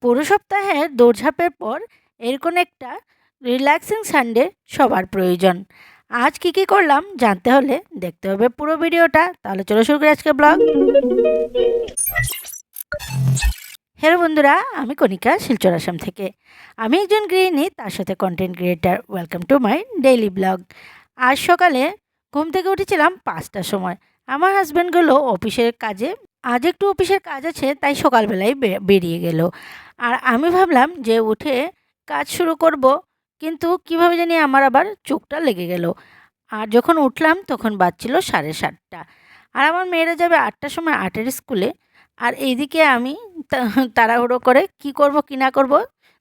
পুরো সপ্তাহের দৌড়ঝাঁপের পর এরকম একটা রিল্যাক্সিং সানডে সবার প্রয়োজন। আজ কি করলাম জানতে হলে দেখতে হবে পুরো ভিডিওটা। তাহলে চলো শুরু করি আজকে ব্লগ। হ্যালো বন্ধুরা, আমি কণিকা, শিলচর আসাম থেকে। আমি একজন গৃহিণী, তার সাথে content creator. Welcome to my daily blog. আজ সকালে ঘুম থেকে উঠেছিলাম 5টার সময়। আমার হাজব্যান্ড গেল অফিসের কাজে। আজ একটু অফিসের কাজ আছে, তাই সকালবেলায় বেরিয়ে গেল। আর আমি ভাবলাম যে উঠে কাজ শুরু করব, কিন্তু কিভাবে জানি আমার আবার চোখটা লেগে গেল। আর যখন উঠলাম তখন বাজছিল 7:30। আর আমার মেয়েরা যাবে 8টার সময় আর্টের স্কুলে। আর এইদিকে আমি তাড়াহুড়ো করে কি করব কি না করব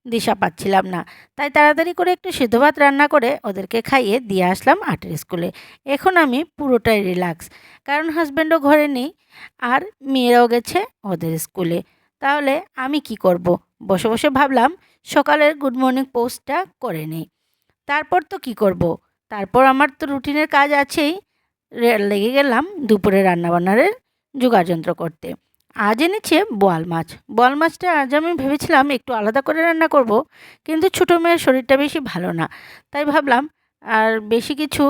দিশা পাচ্ছিলাম না। তাই তাড়াতাড়ি করে একটু সিদ্ধ ভাত রান্না করে ওদেরকে খাইয়ে দিয়ে আসলাম আর্টের স্কুলে। এখন আমি পুরোটাই রিল্যাক্স, কারণ হাজব্যান্ডও ঘরে নেই আর মেয়েরাও গেছে ওদের স্কুলে। তাহলে আমি কি করব? বসে বসে ভাবলাম সকালের গুড মর্নিং পোস্টটা করে নিই। তারপর তো কি করব? তারপর আমার তো রুটিনের কাজ আছেই। লেগে গেলাম দুপুরে রান্নাবান্নার জোগাড়যন্ত্র করতে। আজ এনেছে বোয়াল মাছ। বোয়াল মাছটা আজ আমি ভেবেছিলাম একটু আলাদা করে রান্না করব, কিন্তু ছোটো মেয়ের শরীরটা বেশি ভালো না। তাই ভাবলাম আর বেশি কিছু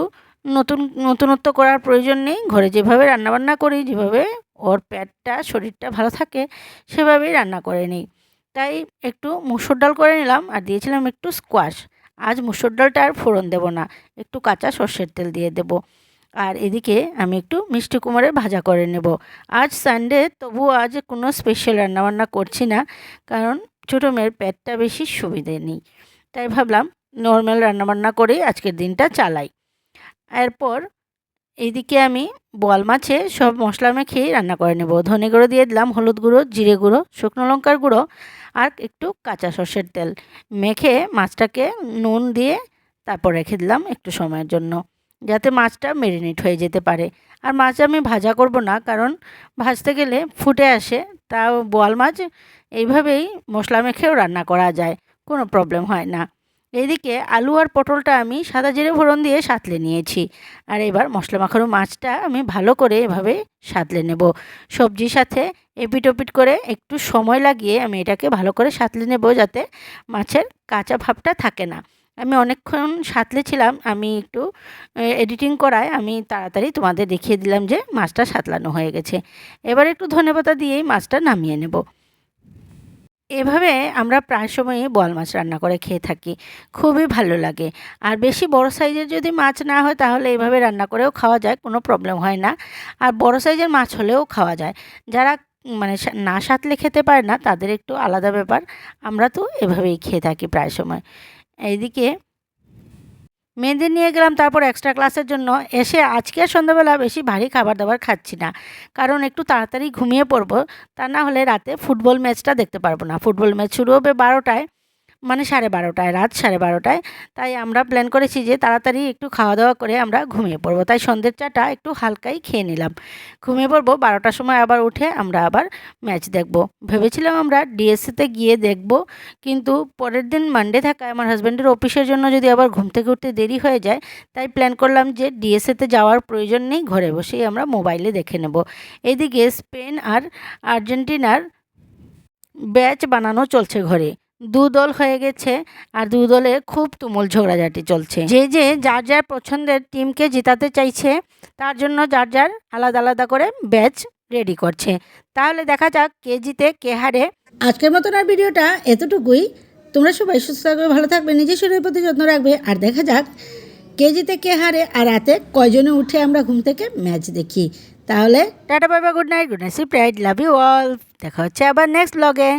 নতুনত্ব করার প্রয়োজন নেই। ঘরে যেভাবে রান্নাবান্না করি, যেভাবে ওর পেটটা শরীরটা ভালো থাকে সেভাবেই রান্না করে নিই। তাই একটু মুসুর ডাল করে নিলাম আর দিয়েছিলাম একটু স্কোয়াশ। আজ মুসুর ডালটা আর ফোড়ন দেবো না, একটু কাঁচা সর্ষের তেল দিয়ে দেবো। আর এদিকে আমি একটু মিষ্টি কুমড়ের ভাজা করে নেব। আজ সানডে, তবুও আজ কোনো স্পেশাল রান্নাবান্না করছি না, কারণ ছোটো মেয়ের পেটটা বেশি সুবিধে নেই। তাই ভাবলাম নর্মাল রান্নাবান্না করেই আজকের দিনটা চালাই। এরপর এইদিকে আমি বোয়াল মাছে সব মশলা মেখেই রান্না করে নেব। ধনে গুঁড়ো দিয়ে দিলাম, হলুদ গুঁড়ো, জিরে গুঁড়ো, শুকনো লঙ্কার গুঁড়ো আর একটু কাঁচা সর্ষের তেল মেখে মাছটাকে নুন দিয়ে তারপর রেখে দিলাম একটু সময়ের জন্য, যাতে মাছটা ম্যারিনেট হয়ে যেতে পারে। আর মাছ আমি ভাজা করব না, কারণ ভাজতে গেলে ফুটে আসে। তাও বোয়াল মাছ এইভাবেই মশলা মেখেও রান্না করা যায়, কোনো প্রবলেম হয় না। এইদিকে আলু আর পটলটা আমি সাদা জিরে ফোড়ন দিয়ে সাঁতলে নিয়েছি। আর এবার মশলা মাখানো মাছটা আমি ভালো করে এভাবে সাঁতলে নেব। সবজির সাথে এপিট ওপিট করে একটু সময় লাগিয়ে আমি এটাকে ভালো করে সাঁতলে নেব, যাতে মাছের কাঁচা ভাবটা থাকে না। আমি অনেকক্ষণ সাঁতলেছিলাম। আমি একটু এডিটিং করায় আমি তাড়াতাড়ি তোমাদের দেখিয়ে দিলাম যে মাছটা সাঁতলানো হয়ে গেছে। এবার একটু ধনেপাতা দিয়েই মাছটা নামিয়ে নেব। এভাবে আমরা প্রায় সময়ই বোয়াল মাছ রান্না করে খেয়ে থাকি, খুবই ভালো লাগে। আর বেশি বড় সাইজের যদি মাছ না হয় তাহলে এভাবে রান্না করেও খাওয়া যায়, কোনো প্রবলেম হয় না। আর বড় সাইজের মাছ হলেও খাওয়া যায়। যারা মানে না সাঁতলে খেতে পারে না তাদের একটু আলাদা ব্যাপার। আমরা তো এভাবেই খেয়ে থাকি প্রায় সময়। এইদিকে মেয়েদের নিয়ে গেলাম তারপর এক্সট্রা ক্লাসের জন্য। এসে আজকে আর সন্ধ্যাবেলা বেশি ভারী খাবার দাবার খাচ্ছি না, কারণ একটু তাড়াতাড়ি ঘুমিয়ে পড়বো। তা না হলে রাতে ফুটবল ম্যাচটা দেখতে পারবো না। ফুটবল ম্যাচ শুরু হবে 12টায়, মানে 12:30টায়, রাত 12:30টায়। তাই আমরা প্ল্যান করেছি যে তাড়াতাড়ি একটু খাওয়া দাওয়া করে আমরা ঘুমিয়ে পড়বো। তাই সন্ধ্যের চাটা একটু হালকাই খেয়ে নিলাম, ঘুমিয়ে পড়বো। 12টার সময় আবার উঠে আমরা আবার ম্যাচ দেখব। ভেবেছিলাম আমরা ডিএসসিতে গিয়ে দেখব, কিন্তু পরের দিন মানডে থাকায় আমার হাজব্যান্ডের অফিসের জন্য যদি আবার ঘুম থেকে উঠতে দেরি হয়ে যায়, তাই প্ল্যান করলাম যে ডিএসসিতে যাওয়ার প্রয়োজন নেই, ঘরে বসেই আমরা মোবাইলে দেখে নেব। এদিকে স্পেন আর আর্জেন্টিনার ব্যাচ বানানো চলছে ঘরে। দু দল হয়ে গেছে আর দু দলে খুব তুমুল ঝগড়াঝাটি চলছে। যে যার যার পছন্দের টিমকে জেতাতে চাইছে, তার জন্য যার যার আলাদা আলাদা করে ব্যাচ রেডি করছে। তাহলে দেখা যাক কে জিতে কে হারে। আজকের মতন আর ভিডিওটা এতটুকুই। তোমরা সবাই সুস্থ থাকবে, ভালো থাকবে, নিজের শরীরের প্রতি যত্ন রাখবে। আর দেখা যাক কে জিতে কে হারে, আর রাতে কয়জনে উঠে আমরা ঘুম থেকে ম্যাচ দেখি। তাহলে tata, bye bye, good night, sleep tight, love you all. দেখা হচ্ছে আবার নেক্সট ব্লগে।